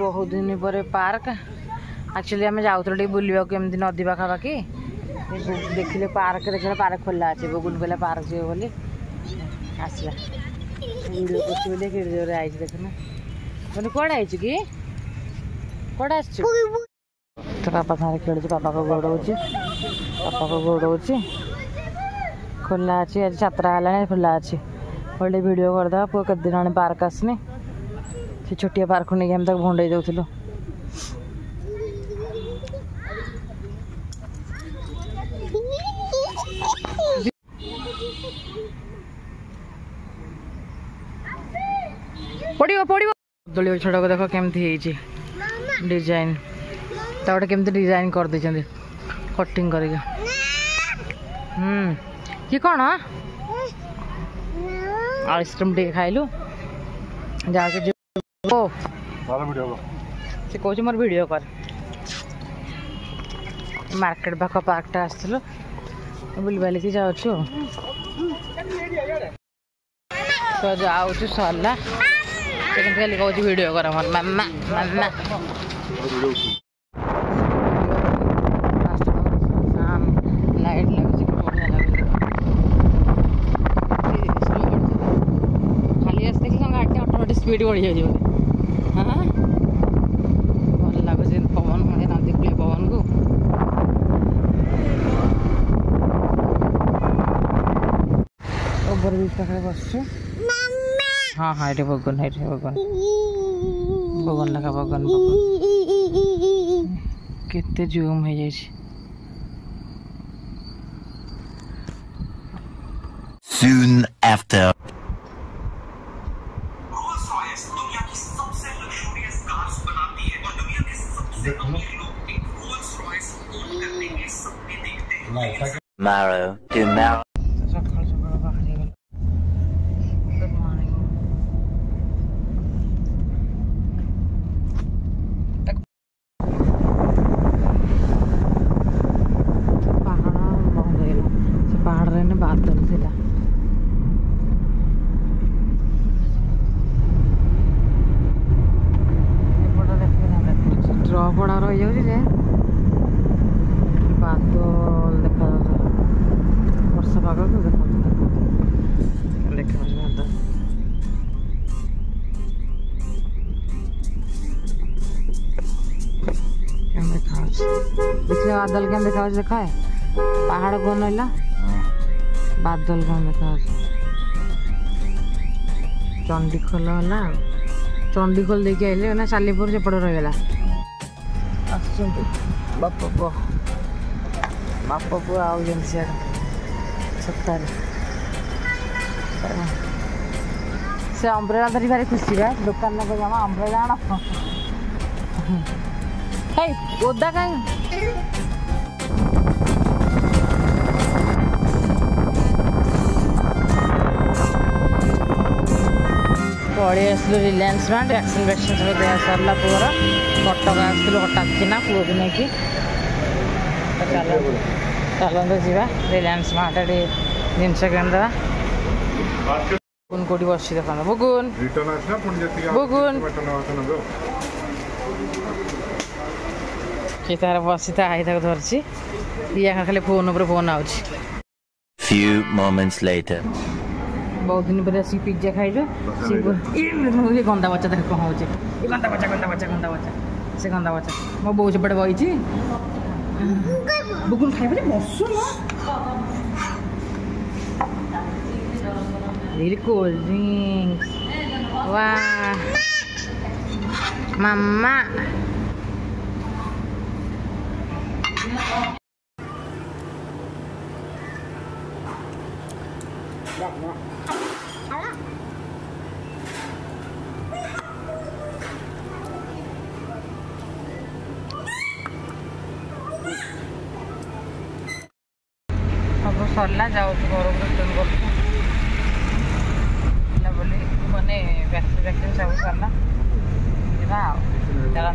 बहुत दिन पर पार्क एक्चुअली आम जाऊँ बुलवा केमती नदी पाखापाखि देखिले पार्क देखा पार्क खोला अच्छे बगुन कहला पार्क जी बोली आसला वीडियो कर जोर आई देखना मैंने कौन आई कि कौन आस पापा सारे खेल पापा को गोड़े खोला अच्छी आज 7 है खोला अच्छी बोले वीडियो करदे पु के दिन आने पार्क आसनी से छोटिया पार्क नहीं हम तक भंडे जाऊँ पड़ो पड़ो दली गछटा को देख केमती डिजाइन गोटे केमती डिजाइन कर दे कटिंग कर कि कौन आइसक्रीम टे खाइलु जाके से कौच मोर वीडियो कर मार्केट पाख पार्कटा आसलु बुल बालिकी जाऊँ तो जाऊँ सरला खाली कौच वीडियो कर मोर मामा मामा लाइट लगे बढ़िया लगे खाली आस देखिए गाड़ी ऑटोमेटिक स्पीड बढ़ी जाए हाँ भल लगुच पवन नदी कूल पवन को ओवर ब्रिज पाखे बस हाँ हाँ ये बगन बगन लगा बगन केते जूम हो जाए Soon after. Rolls-Royce दुनिया की सबसे लग्जरियस कार्स बनाती है और दुनिया के सबसे अमीर लोग एक Rolls-Royce ओन करने के सपने देखते हैं। Tomorrow. गुड मॉर्निंग पहाड़ रे बादल थिला ड्र पड़ा रही जाऊँ बादल देखा वर्षा पाग को देखा बादल देखा देखिए बादल क्या देखा देखा है पहाड़ कौन है बादल कौन देखा चंडीखोल है चंडीखोल देखिए आइले ना सालीपुर सेपट रहीगला बाप आउ छतार से अम्ब्रेला धरी भारी खुशी है दुकान में जमा अम्ब्रेला आण ओदा कहीं पड़े आसलु रिलायंस ब्रांड वैक्सीन सब दिया सरला पुअर कटक आसलु हठात किना पुओ को लेकिन चलते जा रिलायंस ब्रांड जिनस किणदेवा बुगुन कौटी बस देखा बुगुन बुगुन कि तार बसी ता आई तक धरची या खाली फोन पर फोन आउची Few moments later. बहुत दिन पर पिज्जा खाइल ये गंदा बच्चा देख कौन हो गंदा बच्चा से गंदा बच्चा मो बो सेपटे बही बुगुन खाइब बसु कोल्ड ड्रिंक्स वाह मामा सब सरला जाऊँ घर को रिटर्न कर मैंने वैक्सीन सब सरला चल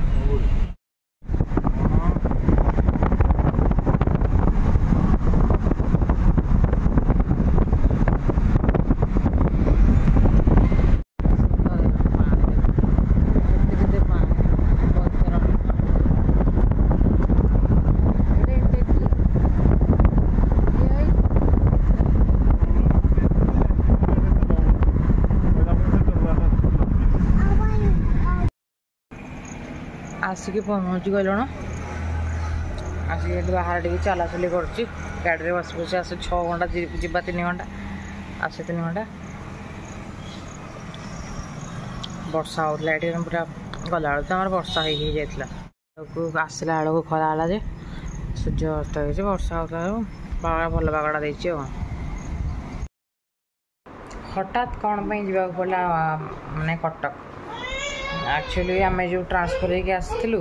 आसिक पहुँची गलुण आसिक बाहर टे चलाचली कर गाड़ी में बस बस आस 6 घंटा जीवा 3 घंटा आसे 3 घंटा वर्षा होता ये पूरा गला तो आम वर्षा हो जाता आसला बेलू खरा है जे सूर्य अस्त हो वर्षा होता भल पागटा दे हठात कौन जा पड़ा माने कटक एक्चुअली आम जो ट्रांसफर होके आसलु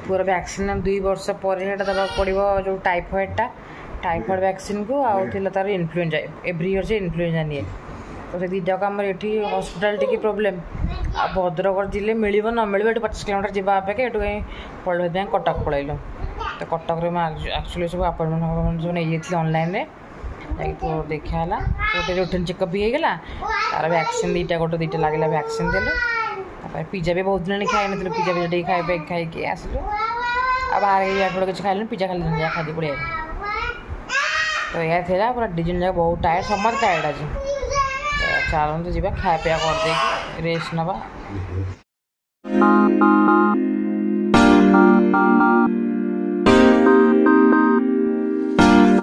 पूरा वैक्सीन 2 वर्ष पर दबा पड़ो जो टाइफॉइड वैक्सीन को आउला तार इन्फ्लुएंजा एव्री इयर से इन्फ्लुएंजा निए तो से दुईटाक आम ये हस्पिटाल टी प्रोब्लेम आ भद्रक जिले मिल न मिल 50 किलोमीटर जावा अपेक्षा ये कहीं पड़े कटक पलैलु तो कटक एक्चुअली सब अपॉइंटमेंट सब नहीं ऑनलाइन देखाला गोटे रूटीन चेकअप भी होगा तार वैक्सीन 2टा लगे वैक्सीन देलु पिज्जा भी बहुत दिन खाई ना पिज्जा भी खाई आसलु बाहर किसी खाइल पिज्जा खाली खाई पड़े तो यह थी पूरा डिजन जाक बहुत टायर्ड समस्त टायर्ड आज चलते जी खाया पीया कर रेस्ट नवा